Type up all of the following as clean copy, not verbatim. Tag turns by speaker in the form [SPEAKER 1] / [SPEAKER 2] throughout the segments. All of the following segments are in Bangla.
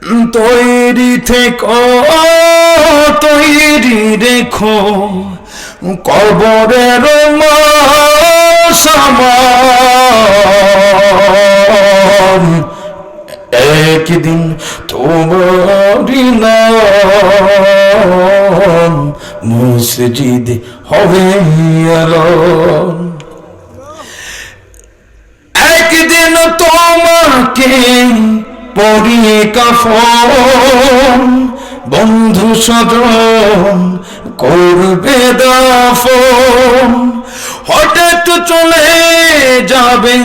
[SPEAKER 1] তৈরি থেকো, তৈরি রেখো কবরের সামান। একদিন তোমারই নাম মসজিদ হবে এলান। একদিন তোমাকে পরিয়ে কাফন, বন্ধু স্বজন করবে দাফন। হঠাৎ চলে যাবে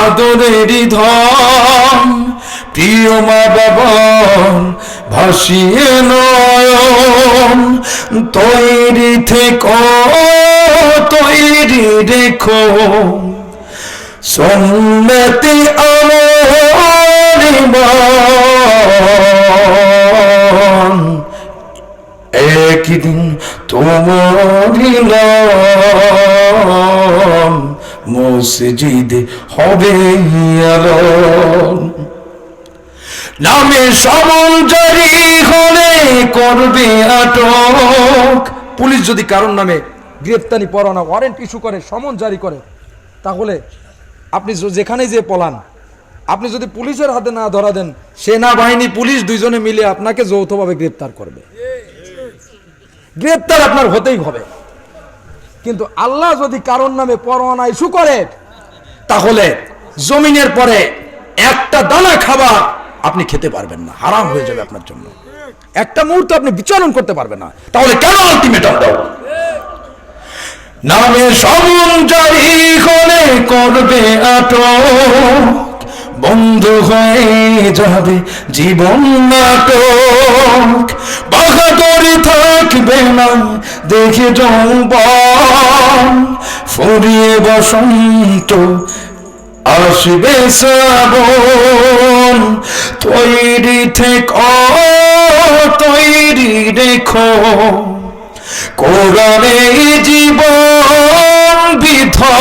[SPEAKER 1] আদরেরই ধন, প্রিয় মা বাবার ভাসিয়ে নয়ন। তৈরি থেকো, তৈরি রেখো সুন্নতি আমল ইমান। একদিন তোমারই নাম মসজিদ হবে এলান। নামে সমন জারি হলে করবে আটক।
[SPEAKER 2] পুলিশ যদি কারোর নামে গ্রেফতারি পরোয়ানা ওয়ারেন্ট ইস্যু করে, সমন জারি করে, তাহলে আপনি যেখানে যে পলান, আপনি যদি পুলিশের হাতে না ধরা দেন, সেনাবাহিনী পুলিশ দুইজনে মিলে আপনাকে যৌথভাবে গ্রেফতার করবে। গ্রেফতার আপনার হতেই হবে। কিন্তু আল্লাহ যদি কারোর নামে পরোয়ানা ইস্যু করে, তাহলে জমিনের পরে একটা দানা খাবার আপনি খেতে পারবেন না, হারাম হয়ে যাবে আপনার জন্য। একটা মুহূর্ত আপনি বিচরণ করতে পারবেন না। তাহলে কেন আলটিমেটাম দাও?
[SPEAKER 1] নামে সমন জারি হলে করবে আটক, বন্ধ হয়ে যাবে জীবন নাটক। বাহাদুরি থাকবে না দেখে যৌবন, ফুরিয়ে বসন্ত আসবে শ্রাবণ। তৈরি থেকো, তৈরি রেখো কোরআনে জীবন বিধান।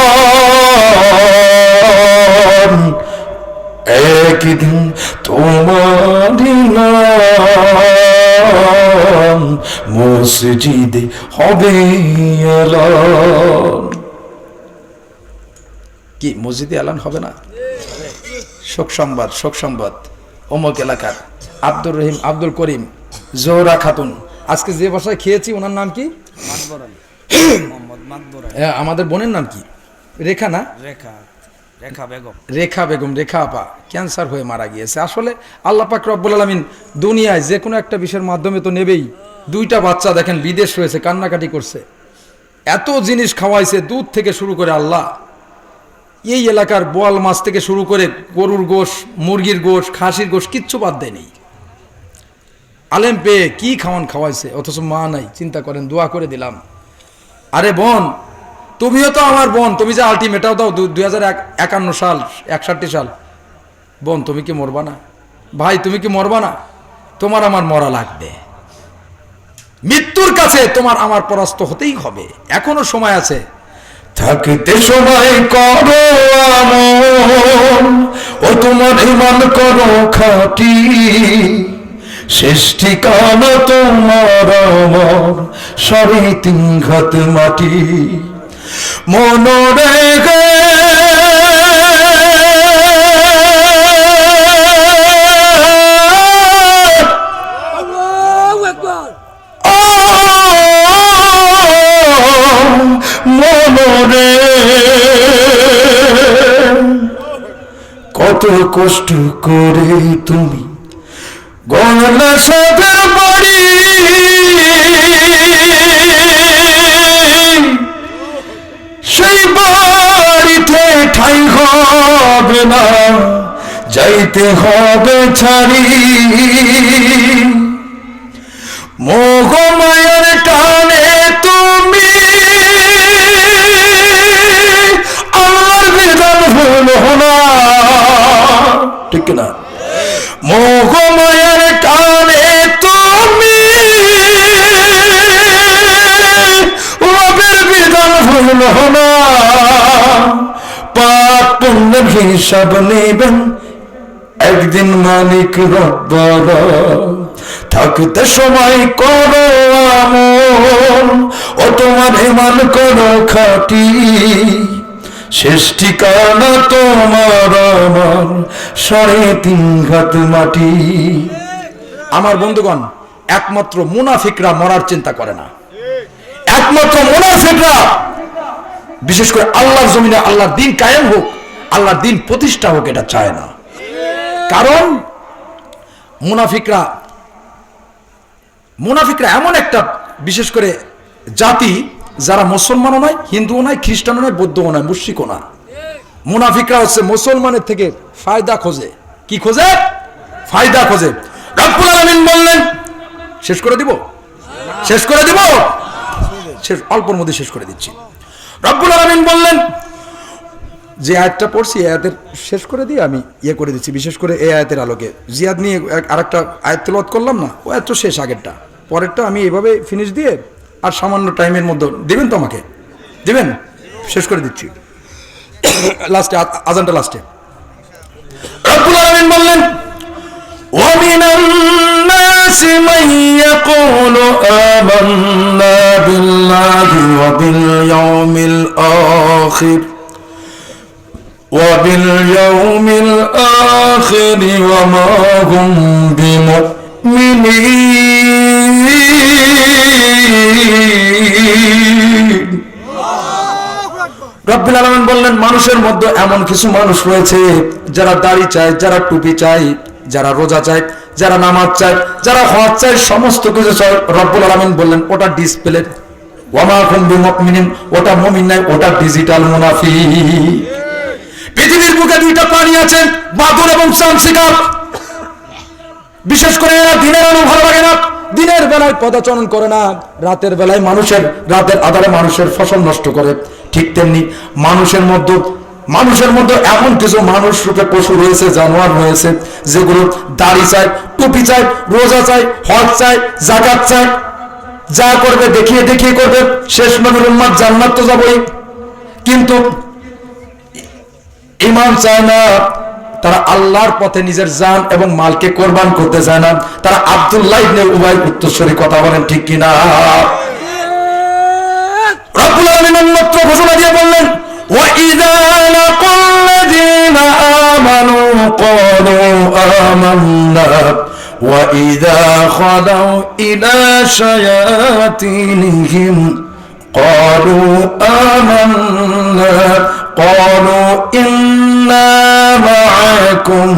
[SPEAKER 1] একদিন তোমারই নাম মসজিদ হবে এলান।
[SPEAKER 2] কি মসজিদে এলান হবে না? শোক সংবাদ, শোক সংবাদ। অমুক এলাকার আব্দুর রহিম, আব্দুল করিম, জোহরা খাতুন, আজকে যে বাসায় খেয়েছি ওনার নাম কি? আমাদের বোনের নাম কি? রেখা না? রেখা বেগম। রেখা বেগম, রেখা আপা ক্যান্সার হয়ে মারা গিয়েছে। আসলে আল্লাহ পাক রব্বুল আলামিন দুনিয়ায় যে কোনো একটা বিষয়ের মাধ্যমে তো নেবেই। দুইটা বাচ্চা দেখেন বিদেশ রয়েছে, কান্নাকাটি করছে, এত জিনিস খাওয়াইছে, দুধ থেকে শুরু করে আল্লাহ, এই এলাকার বোয়াল মাছ থেকে শুরু করে গরুর গোশ, মুরগির গোশ, খাসির গোশ কিচ্ছু বাদ দেয়নি। আলেম পেয়ে কি খাওয়ান খাওয়াইছে, অথচ মা নাই। চিন্তা করেন, দোয়া করে দিলাম। আরে বোন, তুমিও তো আমার বোন, তুমি যে আলটিমেটাও দাও 2051 সাল, 61 সাল। বোন তুমি কি মরবা না? ভাই তুমি কি মরবা না? তোমার আমার মরা লাগবে। মৃত্যুর কাছে তোমার আমার পরাস্ত হতেই হবে। এখনো সময় আছে।
[SPEAKER 1] থাকতে সময় করো আমল, ও তোমার ইমান করো খাঁটি। শেষ ঠিকানা তোমার আমার সাড়ে 3 ঘাত মাটি। মনরে গে মনরে কত কষ্ট করে তুমি গলা সাদের বাড়ি। সেই বাড়িতে ঠাই হবে না, যাইতে হবে ছাড়ি। মোহ মায়ার টানে তুমি আমার বিধান হলো না, ঠিক না? মোহ মায়ার টানে তুমি রবের বিধান হলো না। পাপ পুণ্যের হিসাব নেবেন একদিন মালিক রব্বানা থাকতে সময় করো আমল, ও তোমার ইমান করো খাঁটি, শেষ ঠিকানা তোমার আমার 3.5 হাত মাটি।
[SPEAKER 2] আমার বন্ধুগণ, একমাত্র মুনাফিকরা মরার চিন্তা করে না।
[SPEAKER 1] একমাত্র মুনাফিকরা,
[SPEAKER 2] বিশেষ করে আল্লাহর জমিনে আল্লাহর দিন কায়েম হোক, আল্লাহর দিন প্রতিষ্ঠা হোক, এটা চায় না। কারণ মুনাফিকরা এমন একটা বিশেষ করে জাতি, যারা মুসলমানও নয়, হিন্দুও নয়, খ্রিস্টানও নয়, বৌদ্ধও নয়, মুশরিকও না। মুনাফিকরা হচ্ছে মুসলমানের থেকে ফায়দা খোঁজে। কি খোঁজে? ফায়দা খোঁজে।
[SPEAKER 1] রব্বুল আলামিন বললেন,
[SPEAKER 2] শেষ করে দিব, অল্পর মধ্যে শেষ করে দিচ্ছি।
[SPEAKER 1] রব্বুল আলামিন বললেন,
[SPEAKER 2] যে আয়াতটা পড়ছি, আয়াতের শেষ করে দিয়ে আমি করে দিচ্ছি। বিশেষ করে এই আয়াতের আলোকে জিয়াদ নিয়ে আরেকটা আয়াত তেলাওয়াত করলাম না, ও এত শেষ, আগেরটা পরেরটা আমি এভাবে ফিনিশ দিয়ে আর সামান্য টাইমের মধ্যে দিবেন তো, আমাকে দিবেন, শেষ করে দিচ্ছি। লাস্টে আজানটা লাস্টে
[SPEAKER 1] রব্বুল আলামিন বললেন, ওয়া মিনান নাসি মান ইয়াকুলু আমান্না বিল্লাহি ওয়া বিল ইয়াউমিল আখির وباليوم الآخر وما هم بمؤمنين। রব্বুল আলামিন বললেন, মানুষের মধ্যে এমন কিছু মানুষ রয়েছে যারা দাড়ি চায়, যারা টুপি চায়, যারা রোজা চায়, যারা নামাজ চায়, যারা হজ চায়, সমস্ত কিছু চায়। রব্বুল আলামিন বললেন, ওটা ডিসপ্লে, ওয়ামা হুম বিমুমিনিন, ওটা মুমিন নাই, ওটা ডিজিটাল মুনাফিক। পৃথিবীর বুকে দুইটা প্রাণী আছে, বাদুর এবং চামচিকা। বিশেষ করে এরা দিনের আলো ভালো লাগে না,
[SPEAKER 2] দিনের বেলায় পদাচরণ করে না, রাতের বেলায় রাতের আধারে মানুষের ফসল নষ্ট করে।
[SPEAKER 1] ঠিক তেমনি মানুষের মধ্যে এমন কিছু মানুষ রূপে পশু রয়েছে, জানোয়ার রয়েছে, যেগুলো দাড়ি চায়, টুপি চায়, রোজা চায়, হজ চায়, যাকাত চায়, যা করবে দেখিয়ে দেখিয়ে করবে। শেষ নবীর উম্মত জান্নাত তো যাবেই, কিন্তু ঈমান চায় না। তারা আল্লাহর পথে নিজের জান এবং মালকে কোরবান করতে চায় না। তারা আব্দুল্লাহ ইবনে উবাই উত্তরসূরি, কথা বলেন ঠিক কিনা? রব্বুল আলামিন অন্যত্র ঘোষণা দিয়ে বললেন, ওয়া ইযা লাকুল্লাযীনা আমানু ক্বালু আমান্না ওয়া ইযা খালাউ ইলা শায়াতিনহিম ক্বালু আমান্না ক্বালু ইন্না মা'আকুম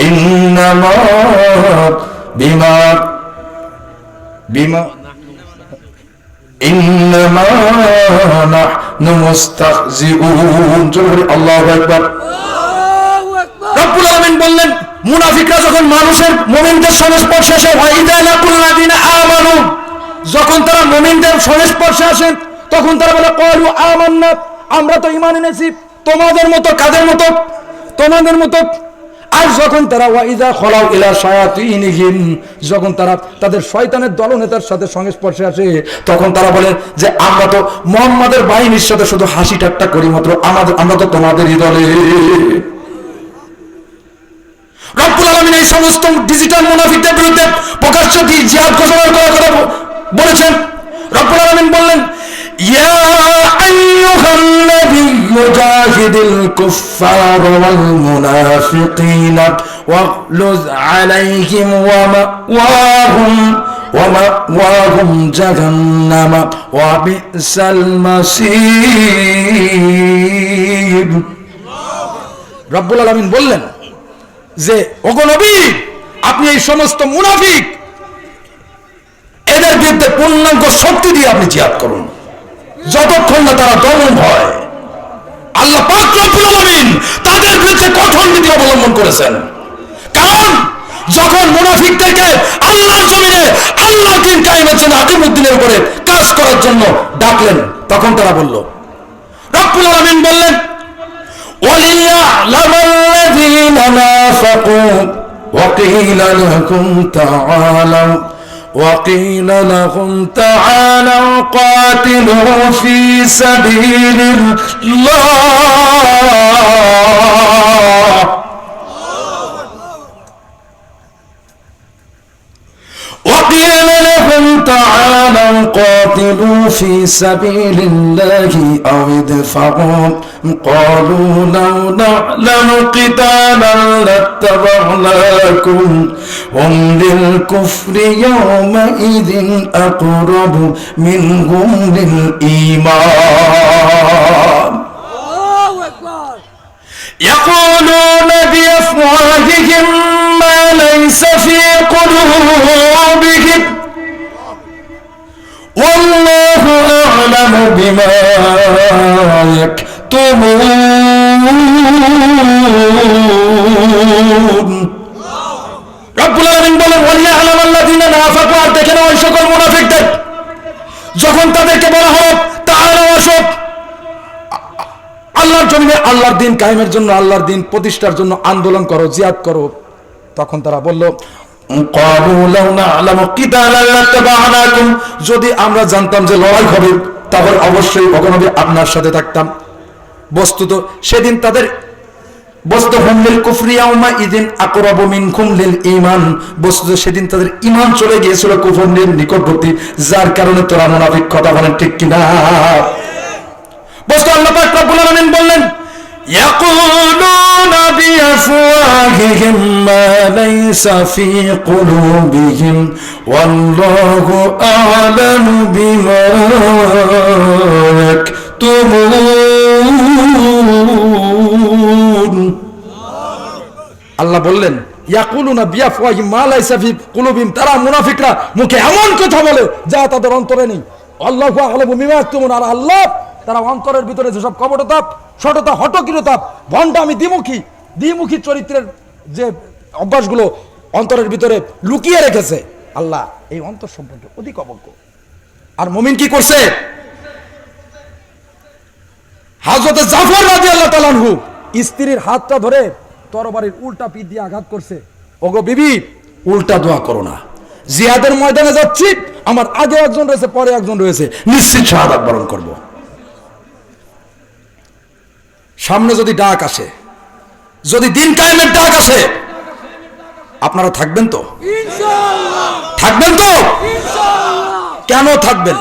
[SPEAKER 1] ইন্নামা বিমা ইন্নামা নাহনু মুস্তাহজিউন। জোরে আল্লাহু আকবার। রব্বুল আলামিন বললেন, মুনাফিকরা যখন মানুষের মুমিনদের সংস্পর্শে আসে, ওয়া ইযা লাকুল্লাযীনা আমানু, যখন তারা মুমিনদের সংস্পর্শে আসে, তখন তারা বলে ক্বালু আমান্না, আমরা তো ঈমান এনেছি। তোমাদের মতো, কাদের মতো? তোমাদের মতো। আর যখন তারা ওয়া ইযা খালাউ ইলা শায়াতিনহিম, যখন তারা তাদের শয়তানের দলনেতার সাথে সংস্পর্শে আসে, তখন তারা বলে যে আমরা তো মুহাম্মাদের বাহিনীর সাথে শুধু হাসি ঠাট্টা করি মাত্র, আমরা তো তোমাদেরই দলে। রব্বুল আলামিন এই সমস্ত ডিজিটাল মুনাফিকদের বিরুদ্ধে প্রকাশ্য জিহাদ ঘোষণা করার কথা বলেছেন। রব্বুল আলামিন বললেন, ইয়া আইয়ুহান নাবিয়্যু জাহিদিল কুফফার ওয়াল মুনাফিকিনা ওয়াগলুজ আলাইহিম ওয়া মাওয়াহুম জাহান্নাম ওয়া বিসাল মাসীর। রব্বুল আলামিন বললেন যে, ওগো নবী, আপনি এই সমস্ত মুনাফিক এদের বিরুদ্ধে পূর্ণাঙ্গ শক্তি দিয়ে আপনি জিহাদ করুন, যতক্ষণ না তারা দমন হয়। আল্লাহ পাক রব্বুল আলামিন তাদের বিরুদ্ধে কঠোর নীতি অবলম্বন করেছেন। কারণ যখন মুনাফিকদেরকে আল্লাহর জমিনে আল্লাহর দ্বীন কায়েমের জন্য, আকিমুদ্দিনের উপরে কাজ করার জন্য ডাকলেন, তখন তারা বলল, রব্বুল আলামিন বললেন, وَلِيَعْلَمَ الَّذِينَ نَافَقُوا وَقِيلَ لَهُمْ تَعَالَوْا قَاتِلُوا فِي سَبِيلِ اللَّهِ وقيل لهم تعالوا قاتلوا في سبيل الله أو ادفعوا قالوا لو نعلم قتالا لاتبعناكم هم للكفر يومئذ أقرب منهم للإيمان يقولون بأفواههم ما ليس في قلوبهم والله أعلم بما يكتمون রব্বুল আলামিন বলেন ওয়ালিয়া'লাম আল্লাযীনা নাফাকু, আর দেখে নাও ওই সকল মুনাফিকদের যখন তাদেরকে বলা হলো তাআলাও আসো আল্লাহর জমিনে আল্লাহর দিন কায়েমের জন্য, আল্লাহর দিন প্রতিষ্ঠার জন্য আন্দোলন করো, জিহাদ করো, তখন তারা বলল ক্বালু লাউ না'লামু কিতালান লাত্তাবা'নাকুম, যদি আমরা জানতাম যে লড়াই হবে তাহলে অবশ্যই নবী আপনার সাথে থাকতাম। বস্তুত সেদিন তাদের বস্তুহুম লিল কুফরি ইয়াউমা ইযিন আকরাবু মিনকুম লিল ঈমান, বস্তুত সেদিন তাদের ঈমান চলে গিয়েছিল কুফরের নিকটবর্তী, যার কারণে তোরা মুনাফিক কথা বলেন, ঠিক কি না? বস্তু আল্লাহ পাক রব্বুল আলামিন বললেন ইয়াকুলুনা বিআফওয়াহিহিম মা লাইসা ফি কুলুবিহিম ওয়াল্লাহু আ'লামু বিমা ইয়াকতুমুন। আল্লাহ বললেন ইয়াকুলুনা বিআফওয়াহিহিম মা লাইসা ফি কুলুবিহিম, তারা মুনাফিকরা মুখে এমন কথা বলে যা তাদের অন্তরে নেই। আল্লাহু আ'লামু বিমা ইয়াকতুমুন, আর আল্লাহ তারা অন্তরের ভিতরে যেসব কপটতা, ষটতা, হঠকিরতা, ভণ্ডামি, দ্বিমুখী চরিত্রের যে অভ্যাসগুলো অন্তরের ভিতরে লুকিয়ে রেখেছে, আল্লাহ এই অন্তর সম্পর্কে অধিক অবজ্ঞ। আর মুমিন কি করছে? হযরত জাফর রাদিয়াল্লাহু তাআলা আনহু স্ত্রীর হাতটা ধরে তরবারির উল্টা পিঠ দিয়ে আঘাত করছে। ওগো বিবি, উল্টা দোয়া করো না, জিহাদের ময়দানে যাচ্ছি, আমার আগে একজন রয়েছে, পরে একজন রয়েছে, নিশ্চিত শাহাদাত বরণ করব। সামনে যদি ডাক আসে, যদি দিন কায়েমের ডাক আসে, আপনারা থাকবেন তো? ইনশাআল্লাহ থাকবেন তো? ইনশাআল্লাহ। কেন থাকবেন?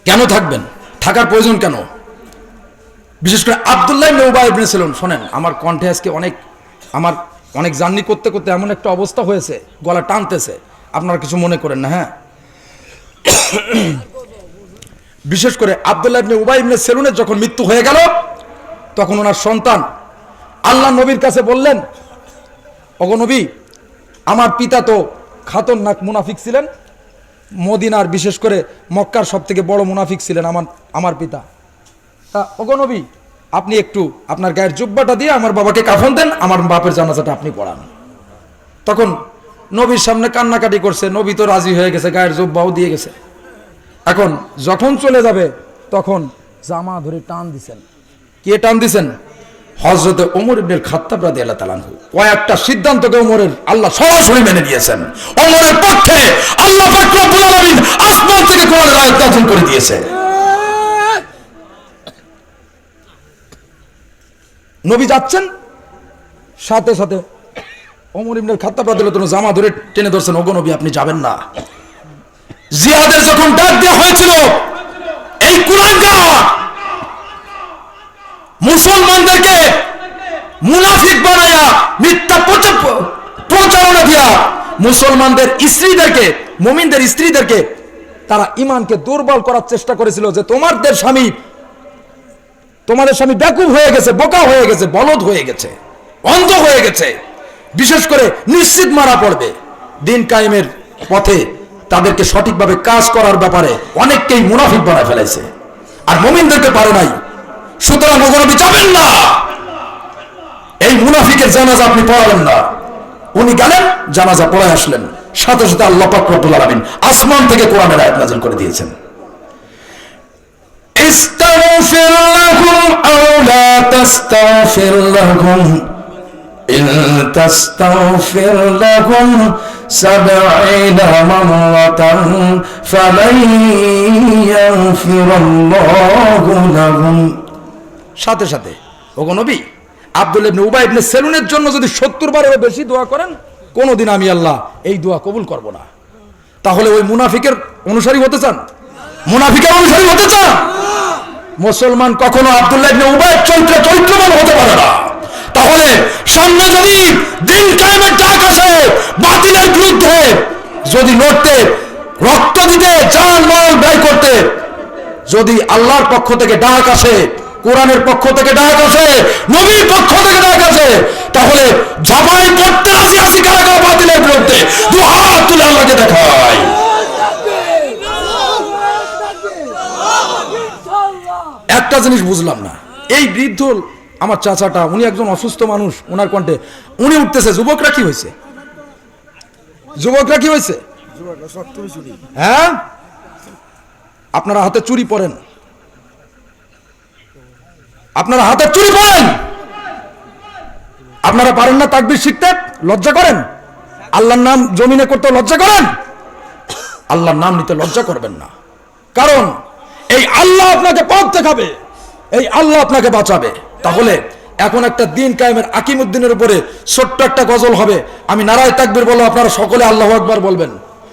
[SPEAKER 1] কেন থাকবেন? থাকার প্রয়োজন কেন? বিশেষ করে আব্দুল্লাহ ইবনে উবাই ইবনে সালুল, শোনেন আমার কণ্ঠে আজকে অনেক জার্নি করতে করতে এমন একটা অবস্থা হয়েছে, গলা টানতেছে, আপনারা কিছু মনে করেন না। হ্যাঁ, বিশেষ করে আব্দুল্লাহ ইবনে উবাই ইবনে সালুলের যখন মৃত্যু হয়ে গেল, তখন ওনার সন্তান আল্লাহ নবীর কাছে বললেন, ওগো নবী, আমার পিতা তো খাতরনাক মুনাফিক ছিলেন, মদিনার বিশেষ করে মক্কার সব থেকে বড় মুনাফিক ছিলেন আমার পিতা। তা ওগো নবী, আপনি একটু আপনার গায়ের জুব্বাটা দিয়ে আমার বাবাকে কাফন দেন, আমার বাপের জানাজাটা আপনি পড়ান। তখন নবীর সামনে কান্নাকাটি করছে, নবী তো রাজি হয়ে গেছে, গায়ের জুব্বাও দিয়ে গেছে। এখন যখন চলে যাবে তখন জামা ধরে টান দিছেন। কে টান দিছেন? হযরত ওমর ইবনে খাত্তাব রাদিয়াল্লাহু তাআলা আনহু। কয়েকটা সিদ্ধান্তকে ওমরের আল্লাহ সরাসরি মেনে নিয়েছেন। ওমরের পক্ষে আল্লাহ পাক রব্বুল আলামিন আসমান থেকে কোরআনের আয়াত নাযিল করে দিয়েছে। নবী যাচ্ছেন, সাথে সাথে ওমর ইবনে খাত্তাব রাদিয়াল্লাহু তাআলা জামা ধরে টেনে ধরছেন, ওগো নবী আপনি যাবেন না। জিহাদের যখন ডাক দেওয়া হয়েছিল, এই কুলাঙ্গার মুসলমানদেরকে মুনাফিক বানায়া, মিথ্যা প্রচারণা দিয়া মুসলমানদের স্ত্রীদেরকে, মুমিনদের স্ত্রীদেরকে তারা ঈমানকে দুর্বল করার চেষ্টা করেছিল, যে তোমাদের স্বামী বেকুব হয়ে গেছে, বোকা হয়ে গেছে, বলদ হয়ে গেছে, অন্ধ হয়ে গেছে, বিশেষ করে নিশ্চিত মারা পড়বে। দিন কায়েমের পথে তাদেরকে সঠিকভাবে কাজ করার ব্যাপারে অনেককেই মুনাফিক বানায় ফেলেছে, আর মুমিনদেরকে পারে নাই। সুতরাং নবী যাবেন না, এই মুনাফিকের জানাজা আপনি পড়াবেন না। উনি গেলেন, জানাজা পড়ায় আসলেন, সাথে সাথে আল্লাহ পাক রব্বুল আলামিন আসমান থেকে কোরআনের আয়াত নাযিল করে দিয়েছেন। ইস্তাগফির লাহুম আও লা তাস্তাগফির লাহুম ইন তাস্তাগফির লাহুম 70 মাররাতান ফালান ইয়াগফিরাল্লাহু লাহুম।
[SPEAKER 2] সাথে সাথে ওগো নবী, আব্দুল্লাহ ইবনে উবাই ইবনে সেলুনের জন্য যদি 70 বারেরও বেশি দোয়া করেন, কোনোদিন আমি আল্লাহ এই দোয়া কবুল করব না। তাহলে ওই মুনাফিকের অনুসারী হতে চান? মুনাফিকের অনুসারী হতে চান? মুসলমান কখনো আব্দুল্লাহ ইবনে উবাইয়ের চরিত্রবান হতে পারে না। তাহলে সামনে যদি দিন কায়েমের ডাক আসে, বাতিলের বিরুদ্ধে যদি লড়তে, রক্ত দিতে, জান মাল ব্যয় করতে যদি আল্লাহর পক্ষ থেকে ডাক আসে, কোরআনের পক্ষ থেকে ডাক আসে, নবীর পক্ষ থেকে ডাক আসে, তাহলে ঝাঁপাই পড়তে রাজি আছি কারা কারা বাতিলের বিরুদ্ধে? দু হাত তুলে আল্লাহকে দেখায়। একটা জিনিস বুঝলাম না, এই বৃদ্ধ আমার চাচাটা, উনি একজন অসুস্থ মানুষ, ওনার কণ্ঠে উনি উঠতেছে, যুবকরা কি হয়েছে? যুবকরা কি হয়েছে? হ্যাঁ, আপনারা হাতে চুরি পরেন, আপনারা হাতে চুরি পরেন, আপনারা পারেন না তাকবীর শিখতে? লজ্জা করেন? আল্লাহর নাম জমিনে করতে লজ্জা করেন? আল্লাহর নাম নিতে লজ্জা করবেন না, কারণ এই আল্লাহ আপনাকে পথ দেখাবে, এই আল্লাহ আপনাকে বাঁচাবে। তাহলে এখন একটা দিন কায়েমের আকিমউদ্দিনের উপরে ছোট্ট একটা গজল হবে, আমি নারায়ে তাকবীর বলবো, আপনারা সকলে আল্লাহু আকবার বলবেন।